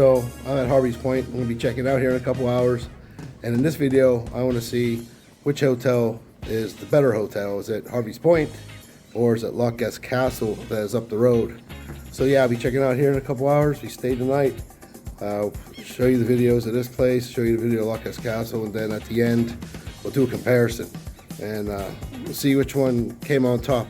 So I'm at Harveys Point. I'm going to be checking out here in a couple hours. And in this video, I want to see which hotel is the better hotel. Is it Harveys Point or is it Lough Eske Castle that is up the road? So yeah, I'll be checking out here in a couple hours. We stay the night. Show you the videos of this place, show you the video of Lough Eske Castle, and then at the end, we'll do a comparison. And we'll see which one came on top.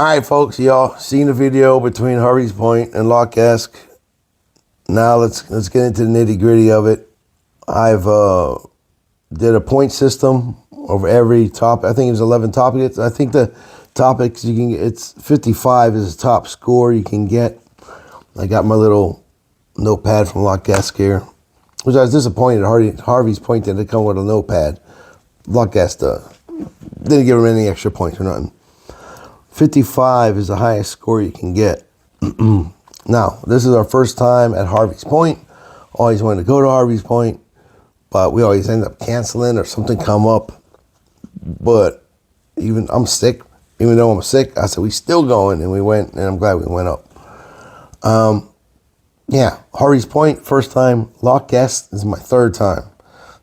All right, folks, y'all seen the video between Harveys Point and Lough Eske. Now let's get into the nitty gritty of it. I've did a point system over every top. I think it was 11 topics. I think the topics you can get, it's 55 is the top score you can get. I got my little notepad from Lough Eske here, which I was disappointed Harveys Point didn't come with a notepad. Lough Eske didn't give him any extra points or nothing. 55 is the highest score you can get. Now, this is our first time at Harveys Point. Always wanted to go to Harveys Point, but we always end up canceling or something come up. But I'm sick. Even though I'm sick, I said, we still going, and we went, and I'm glad we went up. Yeah, Harveys Point, first time. Lough Eske is my third time.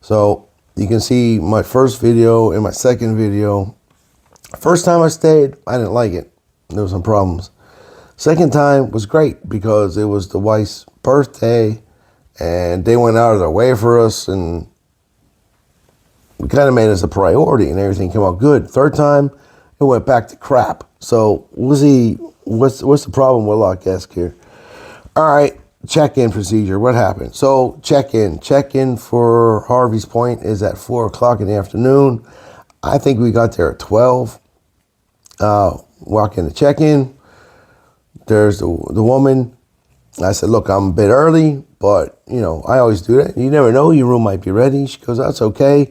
So you can see my first video and my second video. First time I stayed, I didn't like it. There were some problems. Second time was great because it was the wife's birthday and they went out of their way for us and we kind of made us a priority and everything came out good. Third time, it went back to crap. So we'll see what's the problem with Lough Eske here. All right, check-in procedure. What happened? So check-in for Harveys Point is at 4 o'clock in the afternoon. I think we got there at 12. Walk in to check-in. There's the woman. I said, look, I'm a bit early, but, you know, I always do that. You never know, your room might be ready. She goes, that's okay.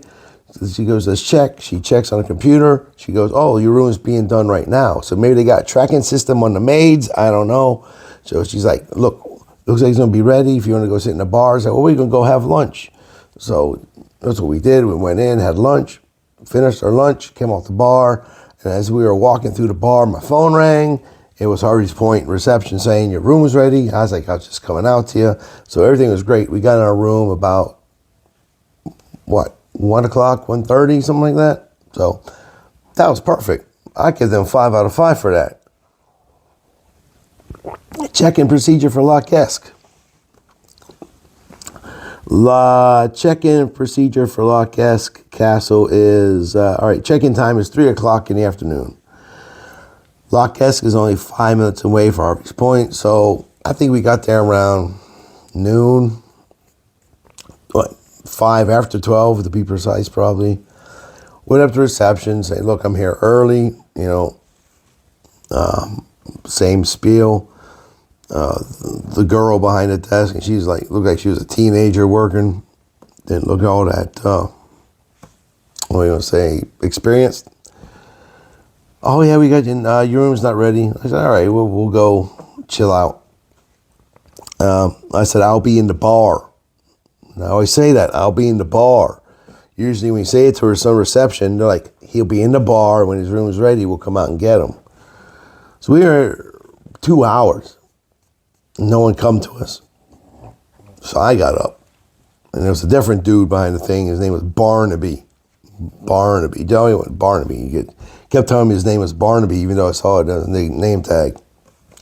She goes, let's check. She checks on the computer. She goes, oh, your room is being done right now. So maybe they got a tracking system on the maids. I don't know. So she's like, look, looks like it's going to be ready. If you want to go sit in the bar, I said, well, we're going to go have lunch. So that's what we did. We went in, had lunch, finished our lunch, came off the bar. And as we were walking through the bar, my phone rang. It was Harveys Point reception saying your room is ready. I was like, I was just coming out to you. So everything was great. We got in our room about, 1 o'clock, 1:30, something like that. So that was perfect. I give them 5 out of 5 for that. Check-in procedure for Lough Eske. Check-in procedure for Lough Eske Castle is, all right, check-in time is 3 o'clock in the afternoon. Lough Eske is only 5 minutes away from Harveys Point, so I think we got there around noon, 5 after 12 to be precise probably. Went up to reception, say, look, I'm here early, you know, same spiel. The girl behind the desk, and she's like, looked like she was a teenager working. Didn't look all that, what are you going to say, experienced. Oh, yeah, we got your room's not ready. I said, all right, we'll go chill out. I said, I'll be in the bar. And I always say that, I'll be in the bar. Usually when you say it to some reception, they're like, he'll be in the bar. When his room is ready, we'll come out and get him. So we were 2 hours. No one come to us. So I got up. And there was a different dude behind the thing. His name was Barnaby. Barnaby. Tell me what Barnaby. He kept telling me his name was Barnaby, even though I saw it on the name tag.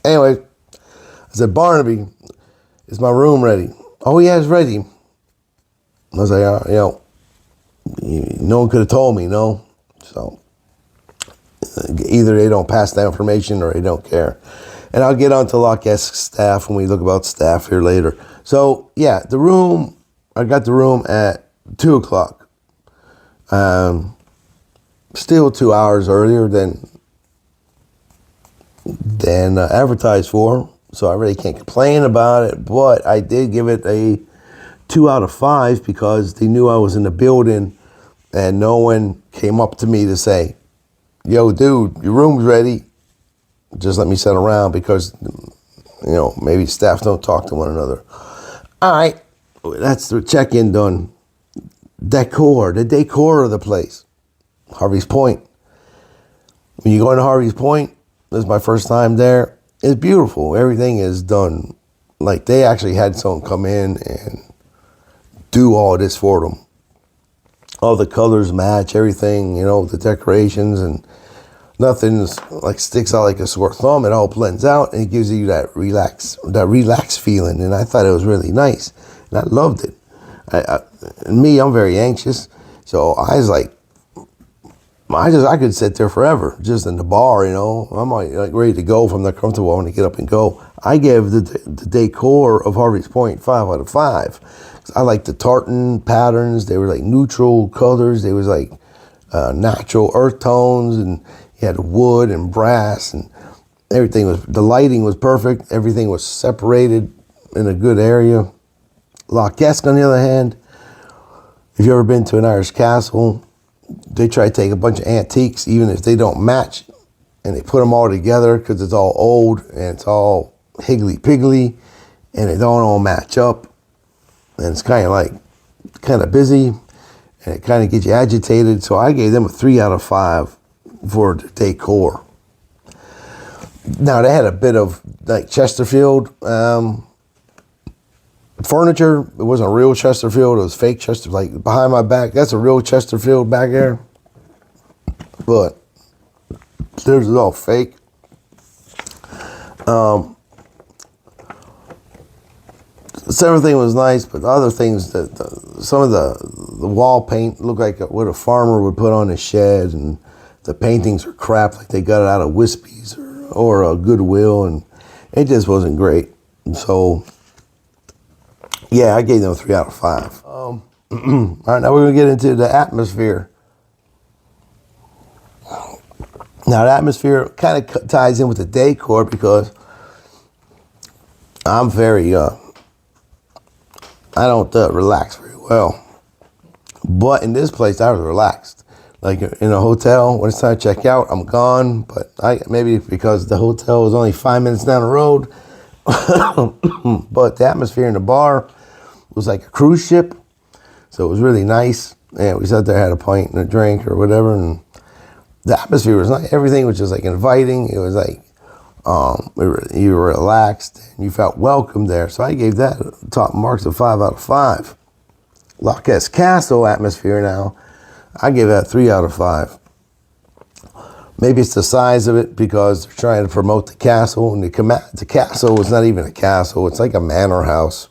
Anyway, I said, Barnaby, is my room ready? Oh, yeah, it's ready. I was like, you know, no one could have told me, no. So either they don't pass that information or they don't care. And I'll get on to Lough Eske staff when we look about staff here later. So, yeah, the room, I got the room at 2 o'clock. Still 2 hours earlier than advertised for. So I really can't complain about it. But I did give it a 2 out of 5 because they knew I was in the building and no one came up to me to say, yo, dude, your room's ready. Just let me sit around because, you know, maybe staff don't talk to one another. All right, that's the check-in done. The decor of the place. Harveys Point. When you go into Harveys Point, this is my first time there. It's beautiful. Everything is done. Like they actually had someone come in and do all this for them. All the colors match, everything, you know, the decorations, and nothing like sticks out like a sore thumb. It all blends out and it gives you that relaxed feeling. And I thought it was really nice. And I loved it. I'm very anxious. So I was like, I could sit there forever, just in the bar, you know. I'm like ready to go if I'm not comfortable. I want to get up and go. I gave the decor of Harveys Point 5 out of 5. I like the tartan patterns. They were like neutral colors. They was like natural earth tones, and you had wood and brass, and everything was, the lighting was perfect. Everything was separated in a good area. Lough Eske, on the other hand, if you've ever been to an Irish castle, they try to take a bunch of antiques, even if they don't match, and they put them all together because it's all old and it's all higgly-piggly, and they don't all match up. And it's kind of busy, and it kind of gets you agitated. So I gave them a 3 out of 5 for the decor. Now, they had a bit of like Chesterfield furniture. It wasn't real Chesterfield. It was fake Chesterfield. Like behind my back, that's a real Chesterfield back there. But theirs is all fake. Everything was nice, but the other things, some of the wall paint looked like what a farmer would put on his shed, and the paintings are crap, like they got it out of Wispies or Goodwill, and it just wasn't great. So, yeah, I gave them a 3 out of 5. All right, now we're going to get into the atmosphere. Now, the atmosphere kind of ties in with the decor because I'm very, I don't relax very well. But in this place, I was relaxed. Like in a hotel, when it's time to check out, I'm gone. But maybe because the hotel was only 5 minutes down the road. But the atmosphere in the bar was like a cruise ship. So it was really nice. And we sat there, had a pint and a drink or whatever. And the atmosphere was nice. Everything was just like inviting. It was like, you were relaxed and you felt welcome there. So I gave that top marks of 5 out of 5. Lough Eske Castle atmosphere now, I give that 3 out of 5. Maybe it's the size of it because they're trying to promote the castle, and the castle is not even a castle. It's like a manor house.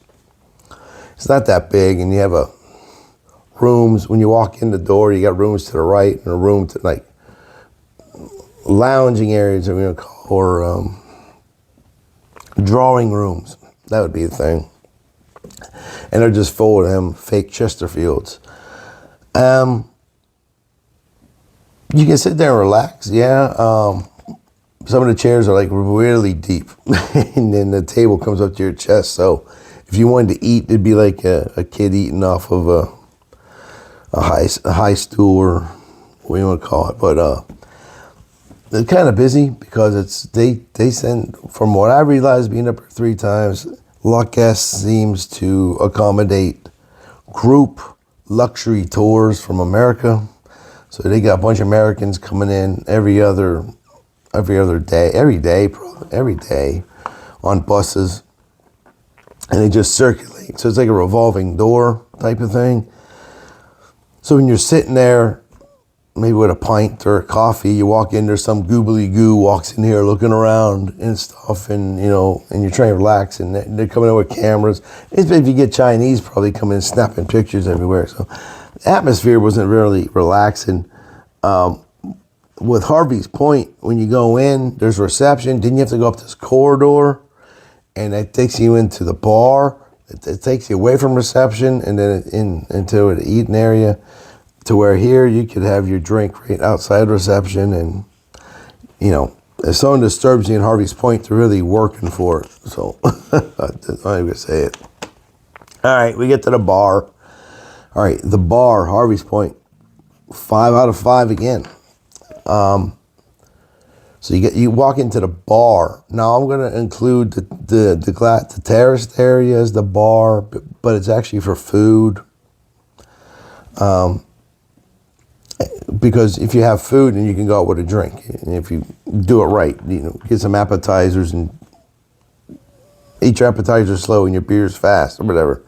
It's not that big, and you have rooms. When you walk in the door, you got rooms to the right and a room to like lounging areas, or drawing rooms. That would be the thing. And they're just full of them fake Chesterfields. You can sit there and relax, yeah. Some of the chairs are like really deep, and then the table comes up to your chest. So if you wanted to eat, it'd be like a kid eating off of a high stool, or what you want to call it. But they're kind of busy because they send, from what I realized being up here 3 times, Lough Eske seems to accommodate group luxury tours from America. So they got a bunch of Americans coming in every day on buses, and they just circulate. So it's like a revolving door type of thing. So when you're sitting there, maybe with a pint or a coffee, you walk in, there's some goobly goo walks in here looking around and stuff, and and you're trying to relax, and they're coming in with cameras. If you get Chinese, probably coming in snapping pictures everywhere. So the atmosphere wasn't really relaxing. With Harveys Point, when you go in, there's reception. Then you have to go up this corridor, and that takes you into the bar. It takes you away from reception and then into the eating area. To where here you could have your drink right outside reception, and if someone disturbs you in Harveys Point, they're really working for it. So I'm not even gonna say it. All right, we get to the bar. All right, the bar, Harveys Point, 5 out of 5 again. So you walk into the bar. Now I'm gonna include the terraced area as the bar, but it's actually for food. Because if you have food, then you can go out with a drink. And if you do it right, get some appetizers and eat your appetizer slow and your beers fast or whatever.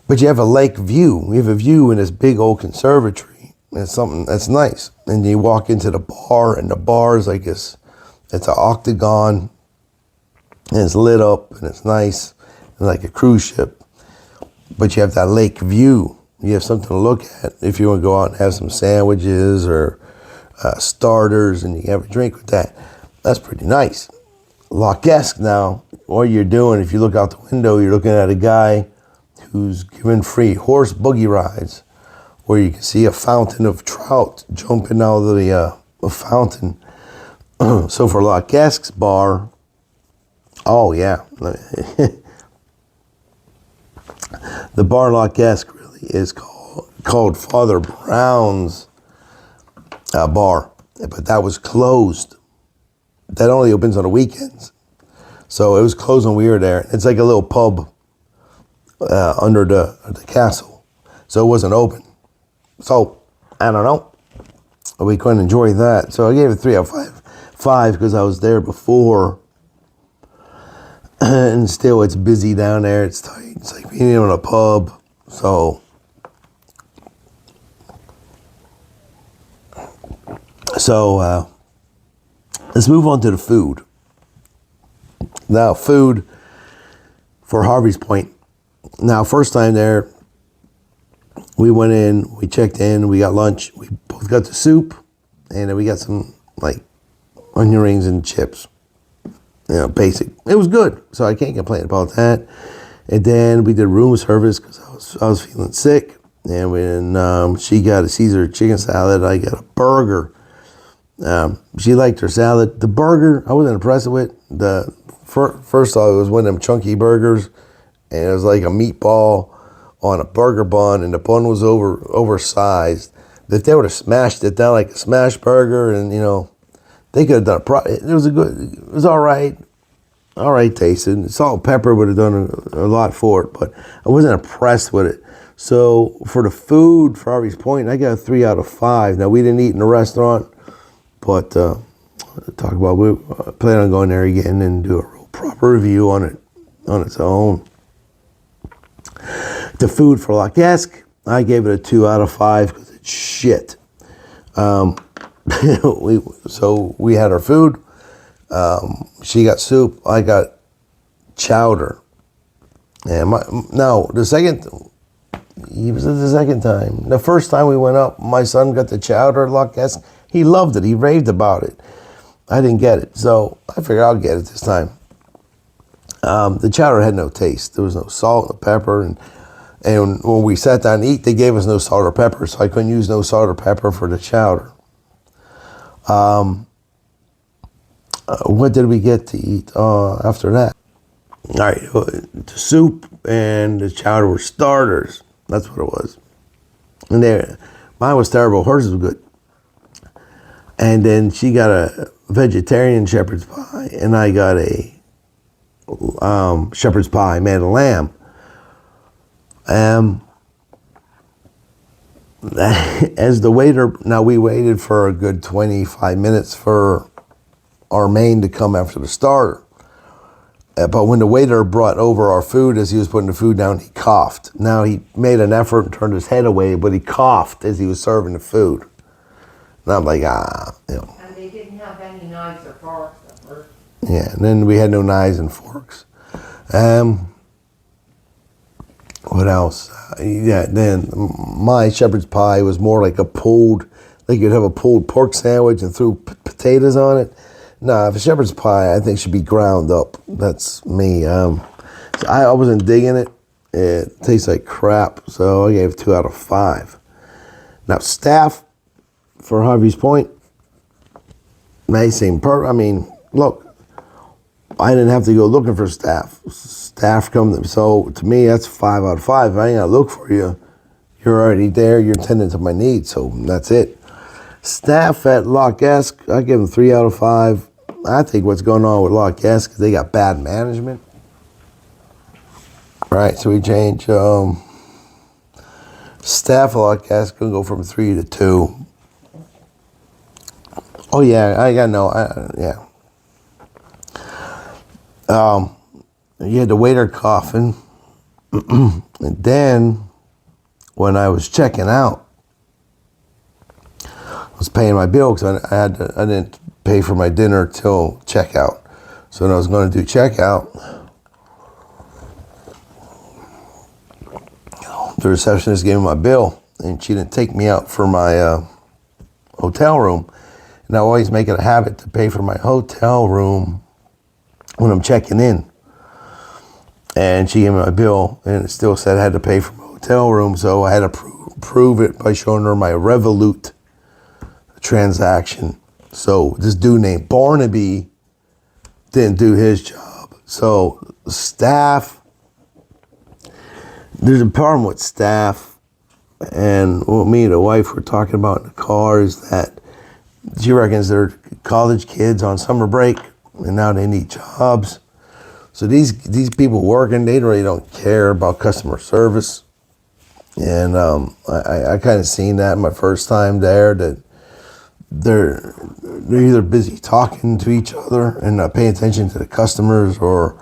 But you have a lake view. You have a view in this big old conservatory. And it's something that's nice. And you walk into the bar, and the bar is like this. It's an octagon, and it's lit up, and it's nice, and like a cruise ship. But you have that lake view. You have something to look at if you want to go out and have some sandwiches or starters, and you have a drink with that. That's pretty nice. Lough Eske now, what you're doing, if you look out the window, you're looking at a guy who's giving free horse buggy rides, where you can see a fountain of trout jumping out of the fountain. So for Lough Eske's bar, oh yeah, the bar Lough Eske really is called Father Brown's bar, but that was closed. That only opens on the weekends, so it was closed when we were there. It's like a little pub under the castle, so it wasn't open. So I don't know, we couldn't enjoy that. So I gave it 3 out of 5 because I was there before, and still it's busy down there. It's tight. It's like being in a pub. So let's move on to the food. Now, food for Harveys Point. Now, first time there, we went in, we checked in, we got lunch. We both got the soup, and then we got some, like, onion rings and chips. You know, basic. It was good, so I can't complain about that. And then we did room service because I was feeling sick. And when she got a Caesar chicken salad, I got a burger. She liked her salad. The burger, I wasn't impressed with. The first off, it was one of them chunky burgers, and it was like a meatball on a burger bun, and the bun was oversized. If they would have smashed it down like a smash burger, and you know, they could have done it was all right tasting. Salt and pepper would have done a lot for it, but I wasn't impressed with it. So for the food for Harveys Point, I got a 3 out of 5. Now, we didn't eat in the restaurant, but we plan on going there again and do a real proper review on it on its own. The food for Lough Eske, I gave it a 2 out of 5 because it's shit. We had our food. She got soup. I got chowder. And the second time. The first time we went up, my son got the chowder at Lough Eske. He loved it. He raved about it. I didn't get it, so I figured I'll get it this time. The chowder had no taste. There was no salt, no pepper, and when we sat down to eat, they gave us no salt or pepper, so I couldn't use no salt or pepper for the chowder. What did we get to eat after that? All right, the soup and the chowder were starters. That's what it was. And mine was terrible. Hers was good. And then she got a vegetarian shepherd's pie, and I got a shepherd's pie made of lamb. As the waiter, now we waited for a good 25 minutes for our main to come after the starter. But when the waiter brought over our food, as he was putting the food down, he coughed. Now, he made an effort and turned his head away, but he coughed as he was serving the food. And I'm like, you know. And they didn't have any knives or forks at first. Yeah, and then we had no knives and forks. What else? Then my shepherd's pie was more like you'd have a pulled pork sandwich and threw potatoes on it. No, if a shepherd's pie, I think should be ground up. That's me. So I wasn't digging it. It tastes like crap, so I gave it 2 out of 5. Now, staff for Harveys Point may seem look, I didn't have to go looking for staff. Staff come, so to me, that's 5 out of 5. If I ain't gotta look for you, you're already there, you're tending to my needs, so that's it. Staff at Lough Eske, I give them 3 out of 5. I think what's going on with Lough Eske is they got bad management. All right, so we change staff at Lough Eske, gonna go from 3 to 2. Oh yeah, yeah. You had the waiter coughing, and then when I was checking out, I was paying my bill because I didn't pay for my dinner till checkout. So when I was going to do checkout, the receptionist gave me my bill, and she didn't take me out for my hotel room. And I always make it a habit to pay for my hotel room when I'm checking in. And she gave me my bill, and it still said I had to pay for my hotel room, so I had to prove it by showing her my Revolut transaction. So this dude named Barnaby didn't do his job. So staff, there's a problem with staff, and what me and the wife were talking about in the car is that she reckons they're college kids on summer break, and now they need jobs. So these people working, they really don't care about customer service. And I kind of seen that my first time there, that they're either busy talking to each other and not paying attention to the customers, or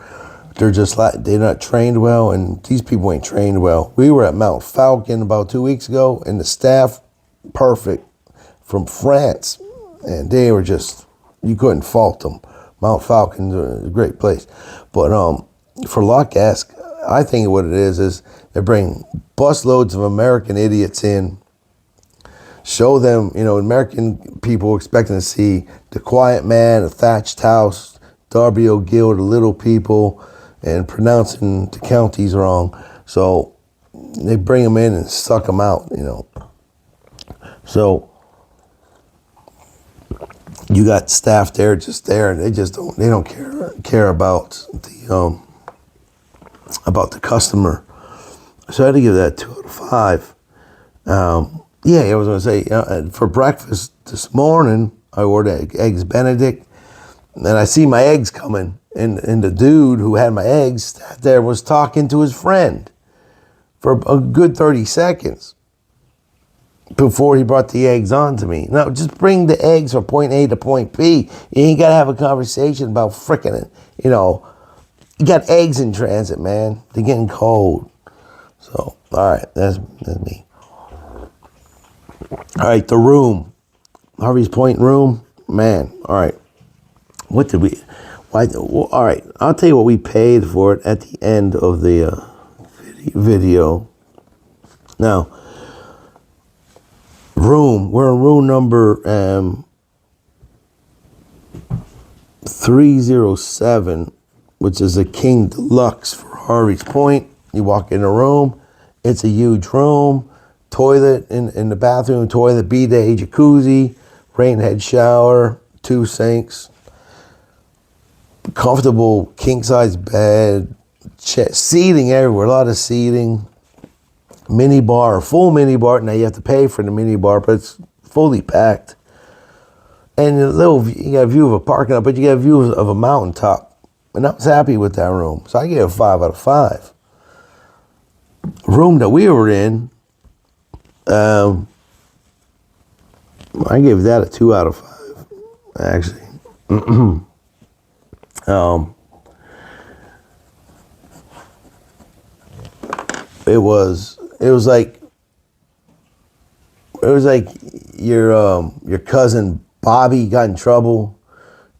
they're just they're not trained well, and these people ain't trained well. We were at Mount Falcon about 2 weeks ago, and the staff, perfect, from France, and they were just, you couldn't fault them. Mount Falcon's a great place. But for Lough Eske, I think what it is they bring busloads of American idiots in, show them, American people expecting to see the quiet man, a thatched house, Darby O'Gill, the little people, and pronouncing the counties wrong. So they bring them in and suck them out, So you got staff there, just there, and they don't care about the customer. So I had to give that 2 out of 5. I was gonna say, for breakfast this morning, I ordered eggs Benedict, and I see my eggs coming, and the dude who had my eggs sat there was talking to his friend for a good 30 seconds before he brought the eggs on to me. Now, just bring the eggs from point A to point B. You ain't gotta have a conversation about frickin' it, You got eggs in transit, man. They're getting cold. So, all right, that's me. All right, the room. Harveys Point room. Man, all right. What did we... all right, I'll tell you what we paid for it at the end of the video. Now, we're in room number 307, which is a King Deluxe for Harveys Point. You walk in the room, it's a huge room, toilet in the bathroom, toilet, bidet, jacuzzi, rain head shower, 2 sinks, comfortable king-size bed, seating everywhere, a lot of seating, mini bar, full mini bar. Now you have to pay for the mini bar, but it's fully packed. And you got a view of a parking lot, but you got a view of a mountaintop. And I was happy with that room. So I gave it a 5 out of 5. Room that we were in, I gave that a 2 out of 5, actually. It was like your cousin Bobby got in trouble,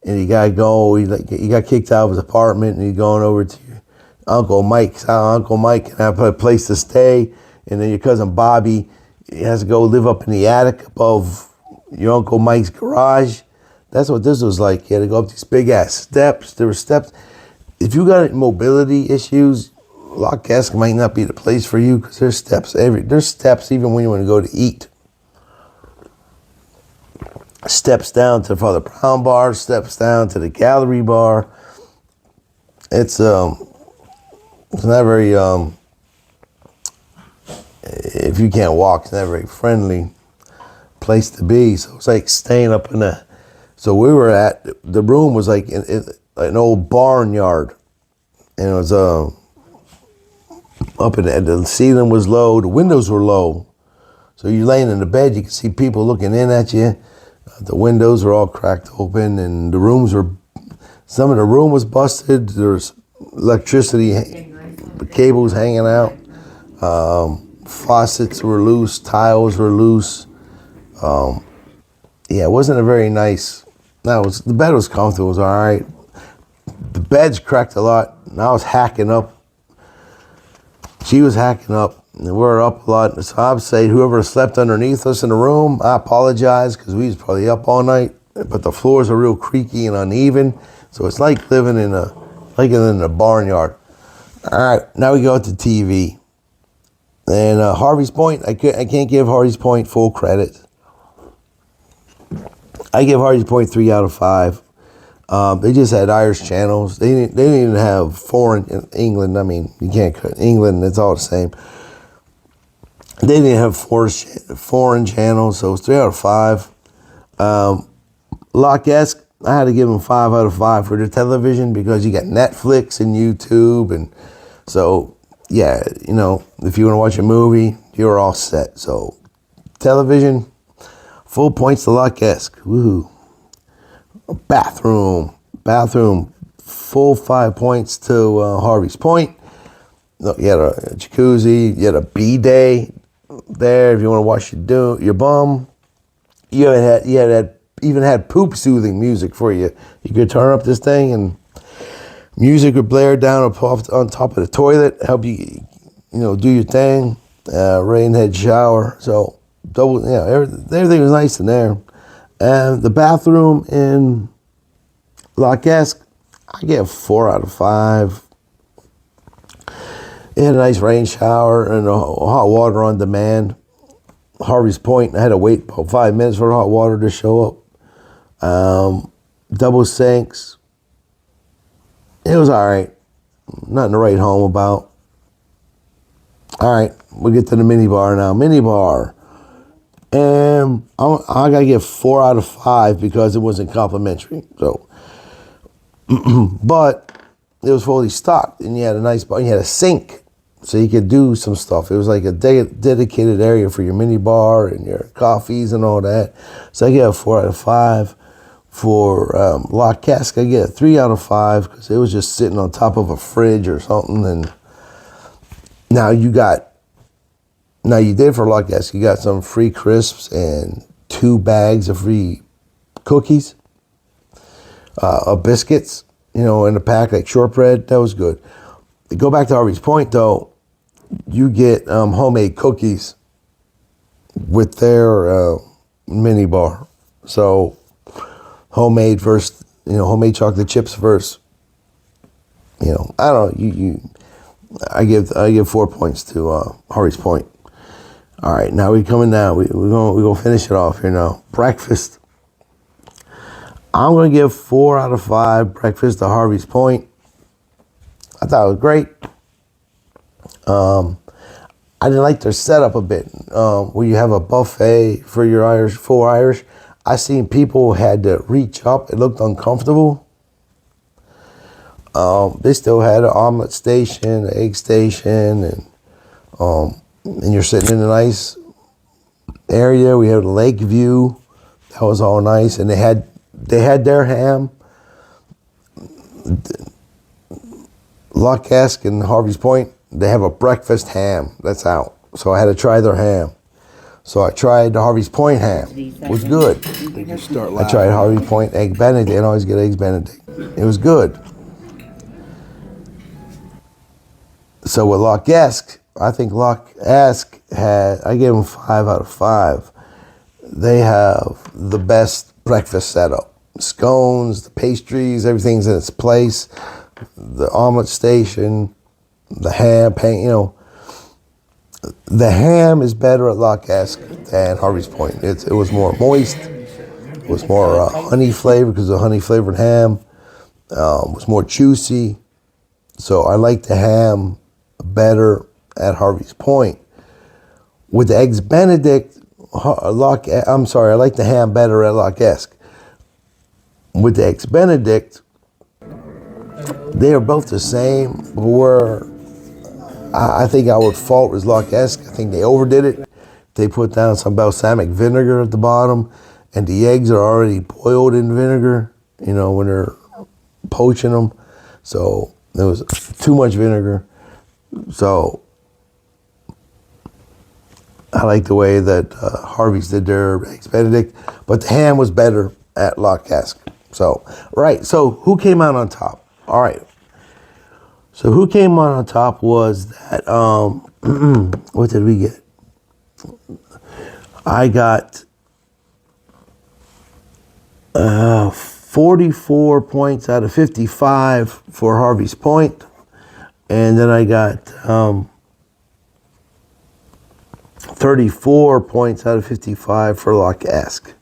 and he got to go. He got kicked out of his apartment, and he's going over to your Uncle Mike's house. Uncle Mike can have a place to stay, and then your cousin Bobby has to go live up in the attic above your Uncle Mike's garage. That's what this was like. You had to go up these big ass steps. There were steps. If you got mobility issues, Lough Eske might not be the place for you, because there's steps even when you want to go to eat. Steps down to Father Brown bar, steps down to the gallery bar. It's not very if you can't walk, it's not a very friendly place to be. So it's like staying up in a. So we were at, the room was like in an old barnyard, and it was up in the ceiling was low, the windows were low. So you're laying in the bed, you can see people looking in at you. The windows were all cracked open, and some of the room was busted. There's electricity cables hanging out. Faucets were loose, tiles were loose. It wasn't a very nice. The bed was comfortable, it was all right. The bed's cracked a lot, and I was hacking up. She was hacking up, and we were up a lot. So I would say whoever slept underneath us in the room, I apologize, because we was probably up all night. but the floors are real creaky and uneven. So it's like living in a barnyard. All right, now we go to TV. And Harveys Point, I can't give Harveys Point full credit. I give Harveys Point 3 out of 5. They just had Irish channels. They didn't even have foreign in England. I mean, you can't cut England. It's all the same. They didn't have foreign channels, so it's 3 out of 5. Lough Eske, I had to give them 5 out of 5 for their television because you got Netflix and YouTube, and so yeah, you know, if you want to watch a movie, you're all set. So television, full points to Lough Eske. Woohoo! Bathroom, full 5 points to Harveys Point. Look, you had a jacuzzi, you had a bidet there if you want to wash your bum. You even had poop soothing music for you. You could turn up this thing and music would blare down on top of the toilet, help you, do your thing. Rain head shower, so everything was nice in there. And the bathroom in Lough Eske, I give 4 out of 5. It had a nice rain shower and hot water on demand. Harveys Point, I had to wait about 5 minutes for the hot water to show up. Double sinks. It was all right. Nothing to write home about. All right, we'll get to the mini bar now. Mini bar. And I got to give 4 out of 5 because it wasn't complimentary. So, but it was fully stocked, and you had a nice bar. You had a sink, so you could do some stuff. It was like a dedicated area for your mini bar and your coffees and all that. So I get a 4 out of 5. For Lough Eske, I get a 3 out of 5 because it was just sitting on top of a fridge or something. And now you did for Lough Eske, you got some free crisps and 2 bags of free cookies, of biscuits, in a pack like shortbread. That was good. Go back to Harveys Point though, you get homemade cookies with their mini bar. So homemade versus, homemade chocolate chips versus, I don't know. I give 4 points to Harveys Point. All right, now we're coming down. We're gonna finish it off here now. Breakfast. I'm gonna give 4 out of 5 breakfast to Harveys Point. I thought it was great. I didn't like their setup a bit. Where you have a buffet for your full Irish. I seen people had to reach up. It looked uncomfortable. They still had an omelet station, an egg station, and you're sitting in a nice area. We had a lake view. That was all nice, and they had their ham. Lough Eske and Harveys Point, they have a breakfast ham that's out. So I had to try their ham. So I tried the Harveys Point ham. It was good. I tried Harveys Point egg Benedict. I always get eggs Benedict. It was good. So with Lough Eske, I think Lough Eske I gave them 5 out of 5. They have the best breakfast setup. Scones, the pastries, everything's in its place. The omelet station, the ham, the ham is better at Lough Eske than Harveys Point. It was more moist. It was more honey flavored because of honey flavored ham. It was more juicy. So I like the ham better at Harveys Point. With the eggs Benedict, I like the ham better at Lough Eske. With the eggs Benedict, they are both the same. Where I think I would fault was Lough Eske. I think they overdid it. They put down some balsamic vinegar at the bottom, and the eggs are already boiled in vinegar, when they're poaching them. So there was too much vinegar. So I like the way that Harveys did their eggs Benedict, but the ham was better at Lough Eske. So, right. So who came out on top? All right. So who came on top was that, what did we get? 44 points out of 55 for Harveys Point. And then I got 34 points out of 55 for Lough Eske.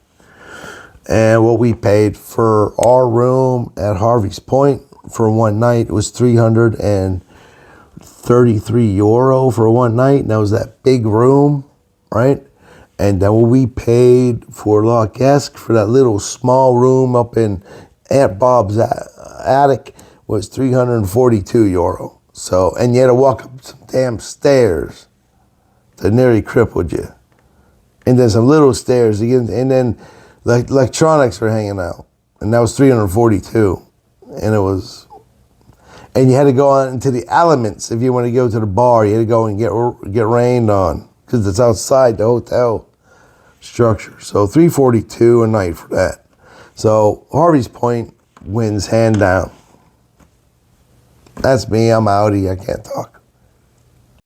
And what we paid for our room at Harveys Point for one night was €333 for one night. And that was that big room, right? And then what we paid for Lough Eske for that little small room up in Aunt Bob's attic was €342. So, and you had to walk up some damn stairs that nearly crippled you. And then some little stairs again, and then like electronics were hanging out. And that was 342. And it was, and you had to go on into the elements if you want to go to the bar. You had to go and get rained on because it's outside the hotel structure. So 342 a night for that. So Harveys Point wins hand down. That's me. I'm outie. I can't talk.